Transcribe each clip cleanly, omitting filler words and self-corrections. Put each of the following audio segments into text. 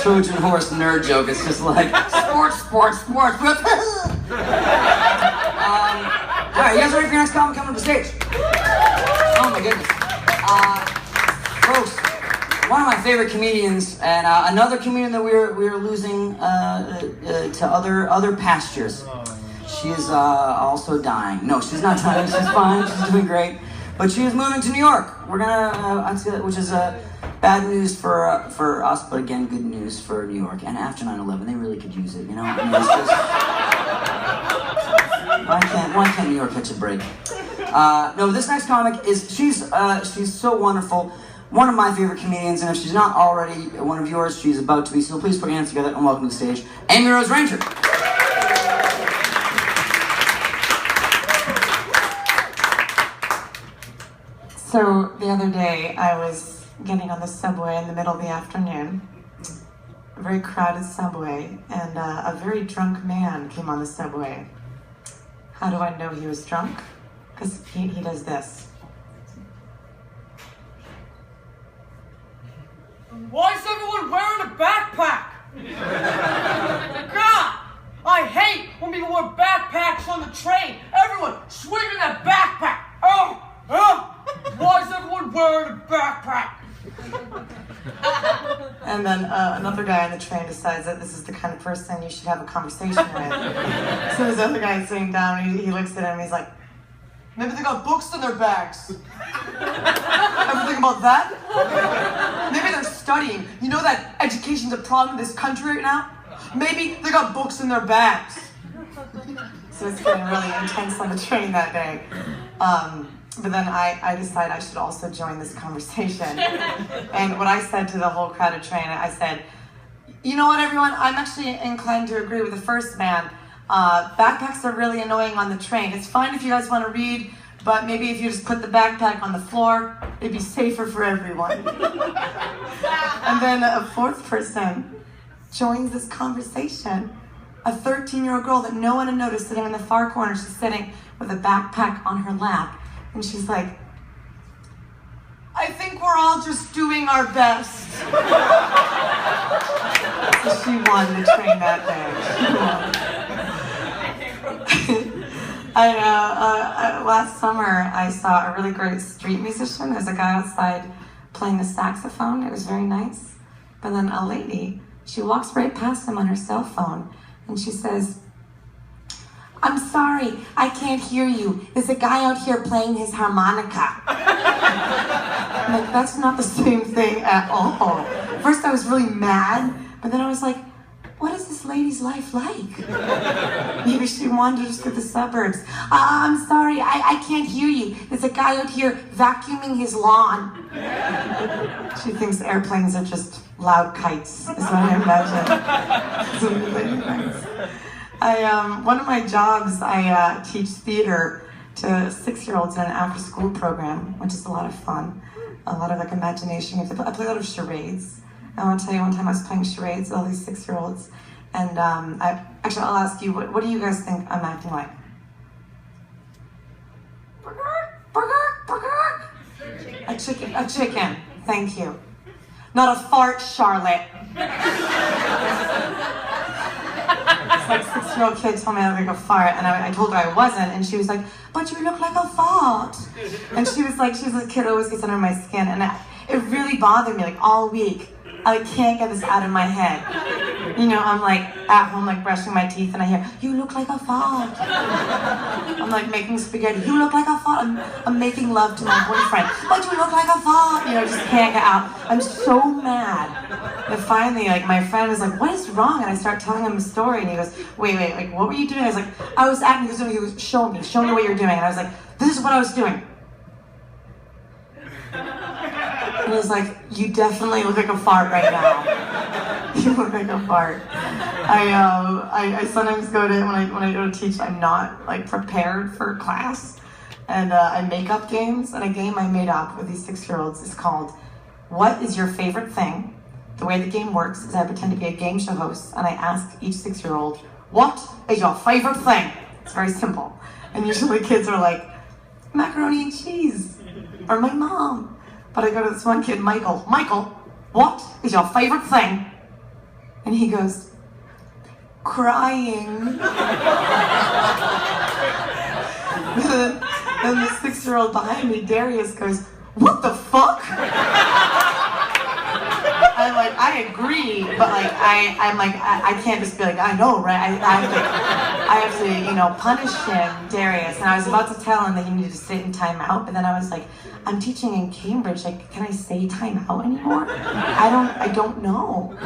Trojan horse nerd joke. It's just like, sports. Alright, you guys ready for your next comic coming to the stage? Oh my goodness. Folks, one of my favorite comedians, and another comedian that we're losing to other pastures. She is also dying. No, she's not dying. She's fine. She's doing great. But she is moving to New York. We're gonna, which is bad news for us, but again, good news for New York. And after 9/11, they really could use it. You know, I mean, it's just why can't New York catch a break? No, this next comic is she's so wonderful. One of my favorite comedians, and if she's not already one of yours, she's about to be. So please put your hands together and welcome to the stage, Amy Rose Ranger. So the other day, I was getting on the subway in the middle of the afternoon, a very crowded subway, and a very drunk man came on the subway. How do I know he was drunk? Because he does this. Why is everyone wearing a backpack? God, I hate when people wear backpacks on the train. Everyone swinging that backpack. Oh. Why is everyone wearing a backpack? And then another guy on the train decides that this is the kind of person you should have a conversation with. So this other guy is sitting down, and he looks at him, and he's like, Maybe they got books in their bags. ever think about that? Maybe they're studying. You know that education's a problem in this country right now? Maybe they got books in their bags. So it's getting really intense on the train that day. But then I decided I should also join this conversation. And what I said to the whole crowded train, I said, you know what, everyone? I'm actually inclined to agree with the first man. Backpacks are really annoying on the train. It's fine if you guys want to read, but maybe if you just put the backpack on the floor, it'd be safer for everyone. And then a fourth person joins this conversation. A 13-year-old girl that no one had noticed sitting in the far corner. She's sitting with a backpack on her lap. And she's like, I think we're all just doing our best. So she won the train that day. Last summer, I saw a really great street musician. There's a guy outside playing the saxophone. It was very nice. But then a lady, she walks right past him on her cell phone, and she says, I'm sorry, I can't hear you. There's a guy out here playing his harmonica. I'm like, that's not the same thing at all. First I was really mad, but then I was like, what is this lady's life like? Maybe she wanders through the suburbs. I'm sorry, I can't hear you. There's a guy out here vacuuming his lawn. She thinks airplanes are just loud kites, is what I imagine. It's really nice. One of my jobs, I teach theater to 6-year-olds in an after-school program, which is a lot of fun, a lot of like imagination. I play a lot of charades. I want to tell you, one time I was playing charades with all these 6-year-olds, and I'll ask you, what do you guys think I'm acting like? A chicken. Thank you. Not a fart, Charlotte. This like 6-year-old kid told me I looked like a fart, and I told her I wasn't, and she was like, but you look like a fart. And she was a kid who always gets under my skin, and it really bothered me, like all week. I can't get this out of my head. You know, I'm like at home, like brushing my teeth, and I hear, you look like a fart. I'm like making spaghetti, you look like a fart. I'm making love to my boyfriend, but you look like a fart. You know, just can't get out. I'm so mad. And finally, like my friend was like, what is wrong? And I start telling him a story, and he goes, wait, like what were you doing? I was like, I was acting. He goes, show me what you're doing. And I was like, this is what I was doing. And he was like, you definitely look like a fart right now. You look like a fart. I sometimes go to, when I go to teach, I'm not like prepared for class. And I make up games, and a game I made up with these 6-year-olds is called, What is Your Favorite Thing? The way the game works is I pretend to be a game show host, and I ask each 6-year-old, what is your favorite thing? It's very simple. And usually kids are like, macaroni and cheese, or my mom. But I go to this one kid, Michael, what is your favorite thing? And he goes, crying. And the 6-year-old behind me, Darius, goes, what the fuck? I'm like, I agree, but like, I can't just be like, I know, right? I have to, you know, punish him, Darius. And I was about to tell him that he needed to sit in timeout, but then I was like, I'm teaching in Cambridge, like, can I say timeout anymore? I don't know.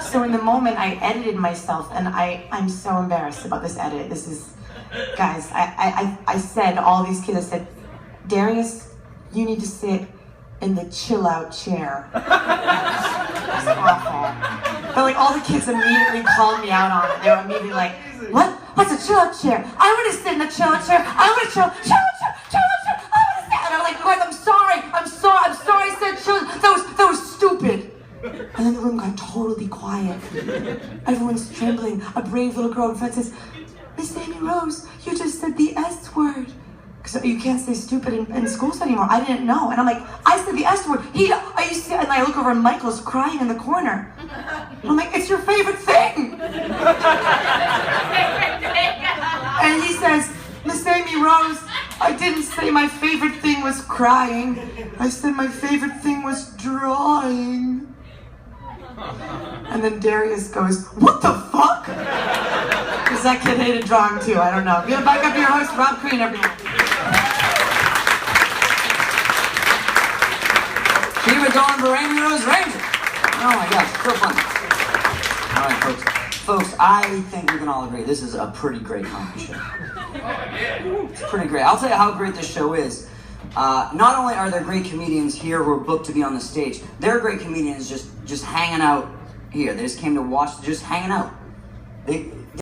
So in the moment, I edited myself, and I'm so embarrassed about this edit. This is, guys, I said, all these kids, I said, Darius, you need to sit in the chill out chair. It's awful. But like all the kids immediately called me out on it. They were immediately like, what? What's a chill out chair? I want to sit in the chill out chair. I want to chill out chair. I want to sit. And I'm like, guys, I'm sorry. I said chill. That was stupid. And then the room got totally quiet. Everyone's trembling. A brave little girl in front says, Miss Amy Rose, you just said the S word. Because you can't say stupid in schools anymore. I didn't know. And I'm like, I said the S word. And I look over and Michael's crying in the corner. And I'm like, it's your favorite thing. And he says, Miss Amy Rose, I didn't say my favorite thing was crying. I said my favorite thing was drawing. And then Darius goes, what the fuck? Because that kid hated drawing too, I don't know. Give it back up to your host, Rob Crean, everyone. Keep it going for Amy Rose Ranger. Oh my gosh, so fun. All right, folks. Folks, I think we can all agree this is a pretty great comedy show. It's pretty great. I'll tell you how great this show is. Not only are there great comedians here who are booked to be on the stage, there are great comedians just hanging out here. They just came to watch, just hanging out.